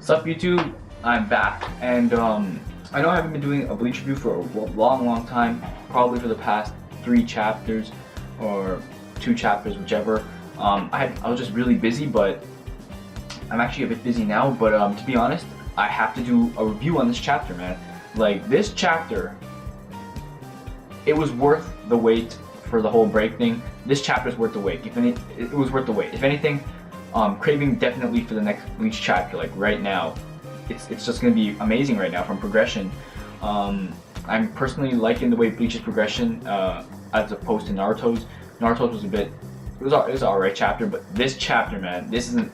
Sup YouTube, I'm back, and I know I haven't been doing a Bleach review for a long time, probably for the past 3 chapters or 2 chapters, whichever. I was just really busy, but I'm actually a bit busy now, but to be honest, I have to do a review on this chapter, man. Like, this chapter, it was worth the wait for the whole break thing. This chapter is worth the wait. It was worth the wait. If anything, craving definitely for the next Bleach chapter. Like right now, it's just gonna be amazing right now from progression. I'm personally liking the way Bleach's progression as opposed to Naruto's. Naruto's was it was an alright chapter, but this chapter, man, this isn't.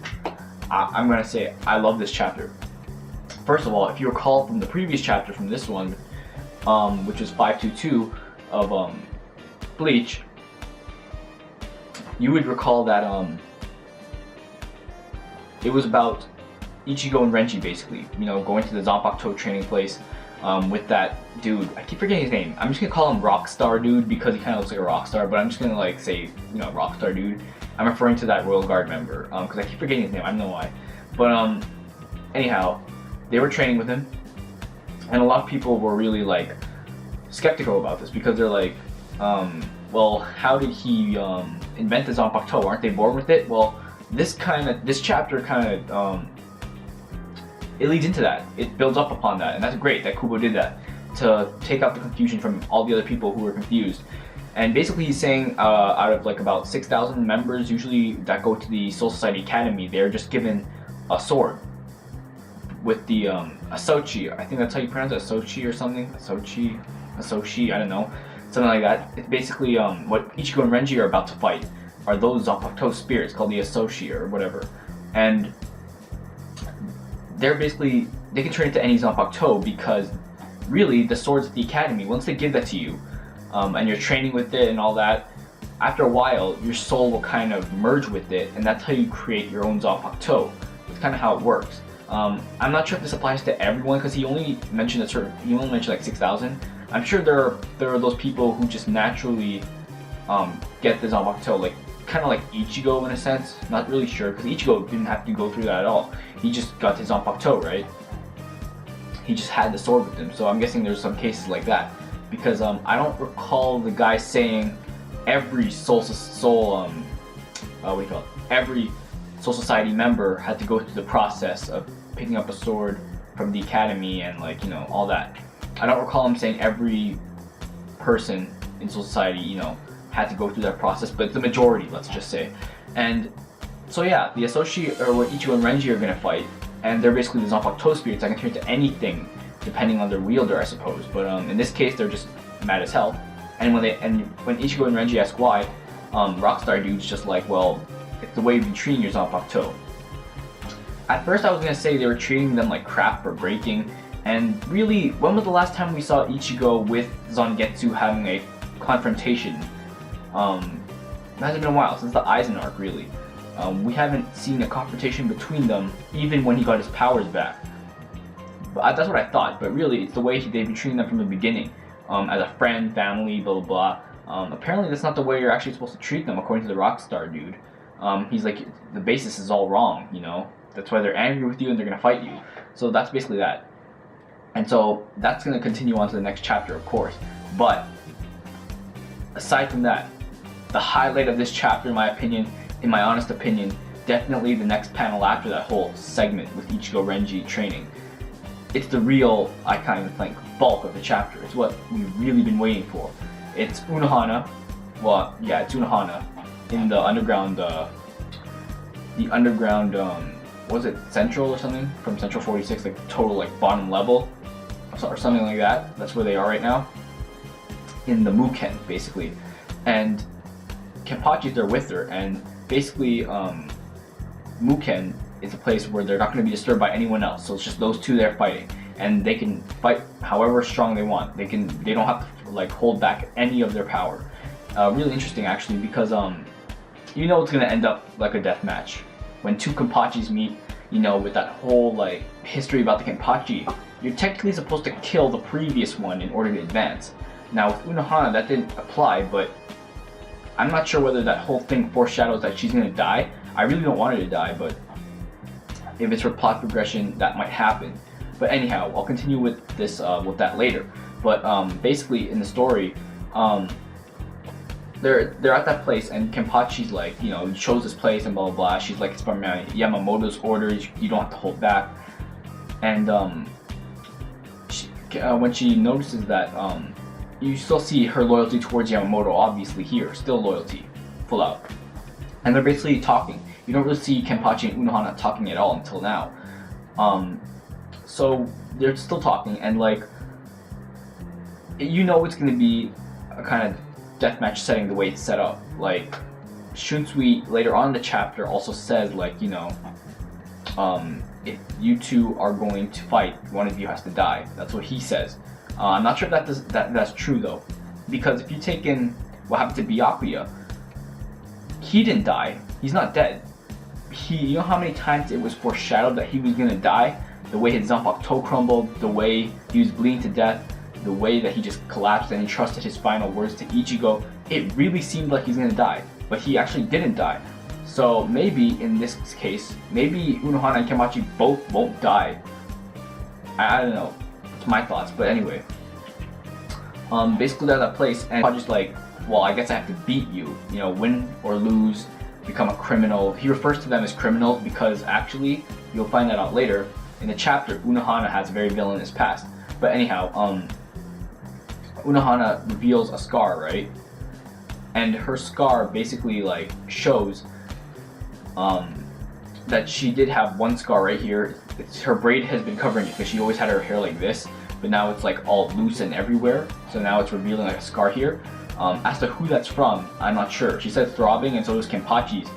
I'm gonna say I love this chapter. First of all, if you recall from the previous chapter from this one, which was 522 of Bleach, you would recall that it was about Ichigo and Renji basically, you know, going to the Zanpakuto training place with that dude. I keep forgetting his name. I'm just gonna call him Rockstar Dude because he kind of looks like a rock star, but I'm just gonna like say, you know, Rockstar Dude. I'm referring to that Royal Guard member because I keep forgetting his name. I don't know why. But anyhow, they were training with him, and a lot of people were really like skeptical about this because they're like, well, how did he invent the Zanpakuto? Aren't they born with it? Well, this chapter kind of it leads into that. It builds up upon that, and that's great that Kubo did that to take out the confusion from all the other people who were confused. And basically, he's saying out of like about 6,000 members usually that go to the Soul Society Academy, they're just given a sword with the Asochi. I think that's how you pronounce it, Asochi or something. Asochi, I don't know, something like that. It's basically what Ichigo and Renji are about to fight are those Zanpakuto spirits called the Asochi or whatever, and they're basically, they can turn into any Zanpakuto because really the swords at the academy, once they give that to you and you're training with it and all that, after a while your soul will kind of merge with it, and that's how you create your own Zanpakuto. It's kind of how it works. I'm not sure if this applies to everyone because he only mentioned like 6,000. I'm sure there are those people who just naturally get the Zanpakuto, like kind of like Ichigo in a sense. Not really sure because Ichigo didn't have to go through that at all. He just got his Zanpakuto, right? He just had the sword with him. So I'm guessing there's some cases like that because I don't recall the guy saying every every Soul Society member had to go through the process of picking up a sword from the academy and, like, you know, all that. I don't recall him saying every person in Soul Society, you know, had to go through that process, but the majority, let's just say. And so yeah, the Asoshi are what Ichigo and Renji are gonna fight, and they're basically the Zanpakuto spirits that can turn into anything depending on their wielder, I suppose. But in this case, they're just mad as hell. And when Ichigo and Renji ask why, Rockstar Dude's just like, well, it's the way you've been treating your Zanpakuto. At first I was gonna say they were treating them like crap for breaking, and really, when was the last time we saw Ichigo with Zangetsu having a confrontation? It hasn't been a while, since the Aizen arc, really. We haven't seen a confrontation between them, even when he got his powers back. But that's what I thought, but really, it's the way they've been treating them from the beginning, as a friend, family, blah blah blah. Apparently that's not the way you're actually supposed to treat them, according to the Rockstar Dude. He's like, the basis is all wrong, you know? That's why they're angry with you and they're gonna fight you. So that's basically that. And so that's gonna continue on to the next chapter, of course. But aside from that, the highlight of this chapter, in my opinion, in my honest opinion, definitely the next panel after that whole segment with Ichigo Renji training. It's the real, I kind of think, bulk of the chapter. It's what we've really been waiting for. It's Unohana. Well, yeah, it's Unohana in the underground. Was it Central or something? From Central 46, like total like bottom level or something like that. That's where they are right now. In the Muken, basically. And Kenpachi's there with her, and basically Muken is a place where they're not going to be disturbed by anyone else. So it's just those two there fighting, and they can fight however strong they want. They don't have to like hold back any of their power. Really interesting actually, because you know it's going to end up like a death match. When two Kenpachis meet, you know, with that whole like history about the Kenpachi, you're technically supposed to kill the previous one in order to advance. Now with Unohana that didn't apply, but I'm not sure whether that whole thing foreshadows that she's gonna die. I really don't want her to die, but if it's her plot progression that might happen. But anyhow, I'll continue with this with that later. But basically in the story, they're at that place, and Kenpachi's like, you know, you chose this place and blah blah blah. She's like, it's from Yamamoto's orders. You don't have to hold back. And when she notices that, you still see her loyalty towards Yamamoto, obviously here, still loyalty, full out. And they're basically talking. You don't really see Kenpachi and Unohana talking at all until now. So they're still talking, and like, you know, it's gonna be a kind of deathmatch setting the way it's set up. Like, Shunsui later on in the chapter also says, like, you know, if you two are going to fight, one of you has to die. That's what he says. I'm not sure if that's true though, because if you take in what happened to Byakuya, he didn't die. He's not dead. You know how many times it was foreshadowed that he was gonna die? The way his Zanpakuto toe crumbled, the way he was bleeding to death, the way that he just collapsed and he trusted his final words to Ichigo. It really seemed like he's gonna die, but he actually didn't die. So maybe in this case, maybe Unohana and Kenpachi both won't die. I don't know. It's my thoughts, but anyway. Basically they're at that place, and Kenpachi's like, well, I guess I have to beat you. You know, win or lose, become a criminal. He refers to them as criminals because actually, you'll find that out later in the chapter, Unohana has a very villainous past. But anyhow, Unohana reveals a scar, right? And her scar basically like shows that she did have one scar right here. Her braid has been covering it because she always had her hair like this, but now it's like all loose and everywhere. So now it's revealing like a scar here. As to who that's from, I'm not sure. She said throbbing, and so does Kenpachi's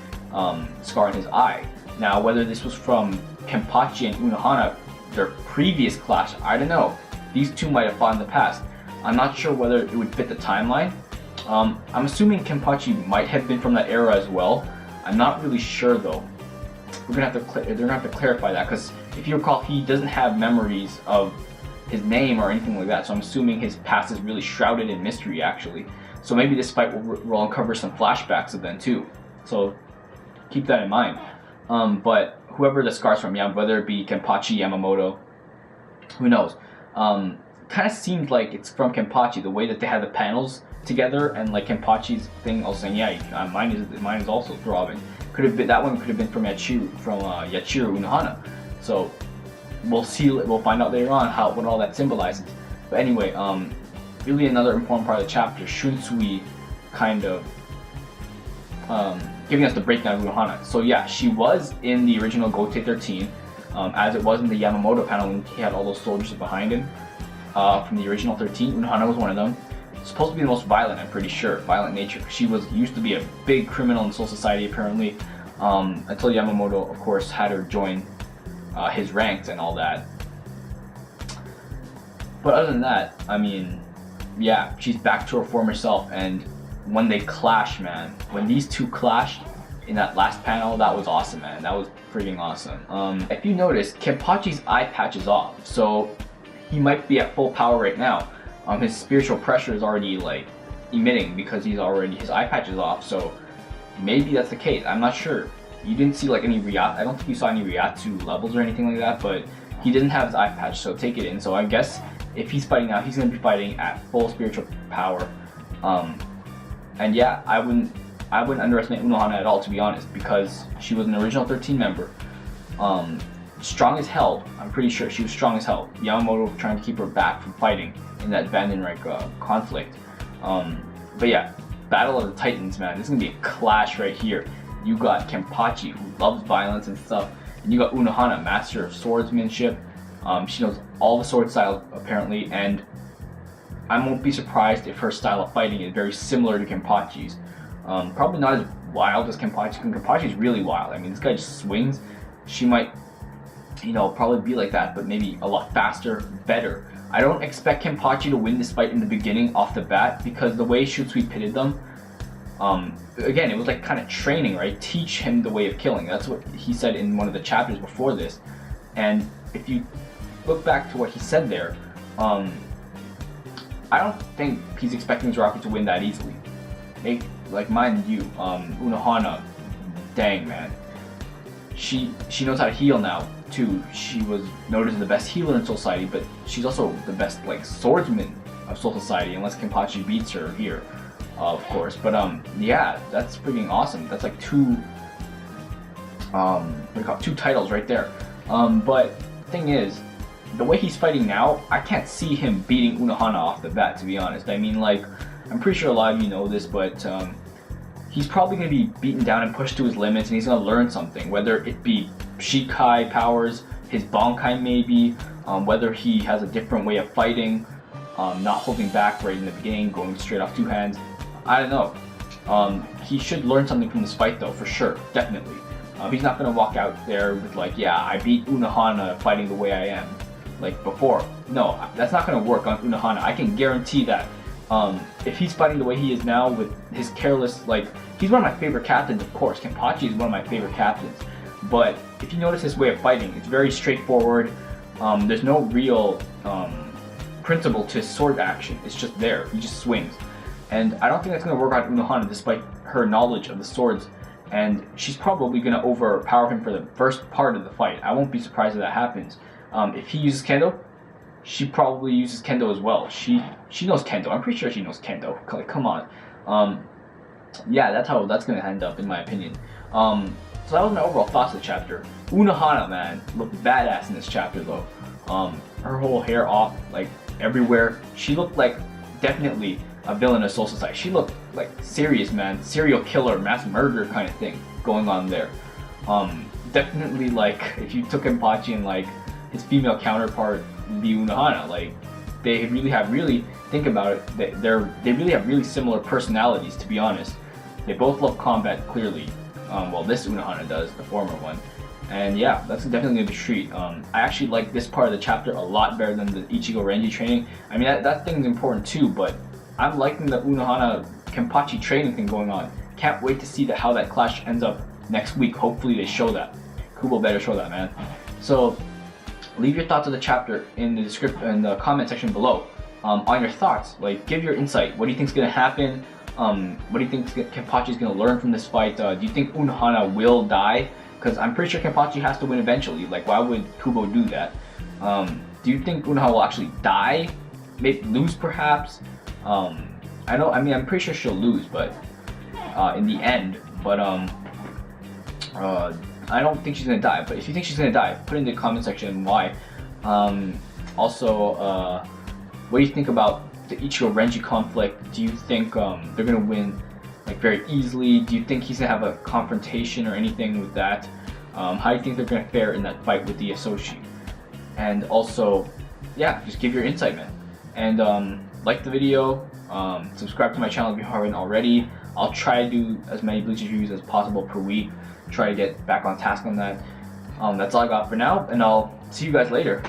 scar in his eye. Now, whether this was from Kenpachi and Unohana, their previous clash, I don't know. These two might have fought in the past. I'm not sure whether it would fit the timeline. I'm assuming Kenpachi might have been from that era as well. I'm not really sure though. They're gonna have to clarify that, because if you recall, he doesn't have memories of his name or anything like that. So I'm assuming his past is really shrouded in mystery, actually. So maybe this fight will uncover some flashbacks of them too. So keep that in mind. But whoever the scar's from, yeah, whether it be Kenpachi, Yamamoto, who knows? Kind of seemed like it's from Kenpachi, the way that they had the panels together, and like Kenpachi's thing, I was saying, yeah, mine is also throbbing. Could have been, that one could have been from Yachiro Unohana. So we'll see. We'll find out later on what all that symbolizes. But anyway, really another important part of the chapter, Shunsui kind of giving us the breakdown of Unohana. So yeah, she was in the original Gote 13, as it was in the Yamamoto panel when he had all those soldiers behind him. From the original 13, Unohana was one of them. Supposed to be the most violent, I'm pretty sure, violent nature. She used to be a big criminal in Soul Society apparently, until Yamamoto, of course, had her join his ranks and all that. But other than that, I mean, yeah, she's back to her former self, and when they clash, man, when these two clashed in that last panel, that was awesome, man. That was freaking awesome. If you notice, Kenpachi's eye patch is off, so he might be at full power right now. His spiritual pressure is already like emitting because his eye patch is off, so maybe that's the case. I'm not sure. You didn't see like any I don't think you saw any Ryatsu levels or anything like that, but he didn't have his eye patch, so take it in. So I guess if he's fighting now, he's gonna be fighting at full spiritual power. And yeah, I wouldn't underestimate Unohana at all, to be honest, because she was an original 13 member. Strong as hell. I'm pretty sure she was strong as hell. Yamamoto trying to keep her back from fighting in that Vandenreich conflict. But yeah, Battle of the Titans, man. This is gonna be a clash right here. You got Kenpachi, who loves violence and stuff, and you got Unohana, master of swordsmanship. She knows all the sword styles apparently, and I won't be surprised if her style of fighting is very similar to Kenpachi's. Probably not as wild as Kenpachi, because Kenpachi's really wild. I mean, this guy just swings. She might, you know, probably be like that, but maybe a lot faster, better. I don't expect Kenpachi to win this fight in the beginning off the bat, because the way Shunsui pitted them, again, it was like kind of training, right? Teach him the way of killing. That's what he said in one of the chapters before this. And if you look back to what he said there, I don't think he's expecting Zaraki to win that easily. Like, mind you, Unohana, dang man. she knows how to heal now too. She was noted as the best healer in Soul Society, but she's also the best like swordsman of Soul Society, unless Kenpachi beats her here, of course. But yeah, that's freaking awesome. That's like two what do you call it? Two titles right there. But the thing is, the way he's fighting now, I can't see him beating Unohana off the bat, to be honest. I mean, like, I'm pretty sure a lot of you know this, but he's probably going to be beaten down and pushed to his limits, and he's going to learn something, whether it be Shikai powers, his Bankai maybe, whether he has a different way of fighting, not holding back right in the beginning, going straight off two hands. I don't know. He should learn something from this fight, though, for sure, definitely. He's not going to walk out there with like, yeah, I beat Unohana fighting the way I am, like before. No, that's not going to work on Unohana. I can guarantee that. If he's fighting the way he is now with his careless, like, he's one of my favorite captains, of course. Kenpachi is one of my favorite captains. But if you notice his way of fighting, it's very straightforward. There's no real principle to his sword action. It's just there. He just swings. And I don't think that's going to work on Unohana despite her knowledge of the swords. And she's probably going to overpower him for the first part of the fight. I won't be surprised if that happens. If he uses Kendo, she probably uses Kendo as well. She knows Kendo. I'm pretty sure she knows Kendo. Like, come on. Yeah, that's how that's going to end up, in my opinion. So that was my overall thoughts of the chapter. Unohana, man, looked badass in this chapter, though. Her whole hair off, like, everywhere. She looked like definitely a villain of Soul Society. She looked like serious, man, serial killer, mass murder kind of thing going on there. Definitely, like, if you took Kenpachi and like his female counterpart be Unohana, like, they really think about it. They really have really similar personalities, to be honest. They both love combat, clearly. Well, this Unohana does, the former one. And yeah, that's definitely gonna be a treat. I actually like this part of the chapter a lot better than the Ichigo Renji training. I mean, that thing's important too, but I'm liking the Unohana Kenpachi training thing going on. Can't wait to see how that clash ends up next week. Hopefully they show that. Kubo better show that, man. So leave your thoughts of the chapter in the comment section below. On your thoughts, like, give your insight. What do you think's gonna happen? What do you think Kenpachi's gonna learn from this fight? Do you think Unohana will die? Because I'm pretty sure Kenpachi has to win eventually. Like, why would Kubo do that? Do you think Unohana will actually die? Maybe lose, perhaps? I'm pretty sure she'll lose, but in the end. But I don't think she's gonna die. But if you think she's gonna die, put in the comment section why. Also, what do you think about the Ichigo Renji conflict? Do you think they're gonna win like very easily? Do you think he's gonna have a confrontation or anything with that? How do you think they're gonna fare in that fight with the Asoshi? And also, yeah, just give your insight, man. And like the video, subscribe to my channel if you haven't already. I'll try to do as many Bleach reviews as possible per week. Try to get back on task on that. That's all I got for now, and I'll see you guys later.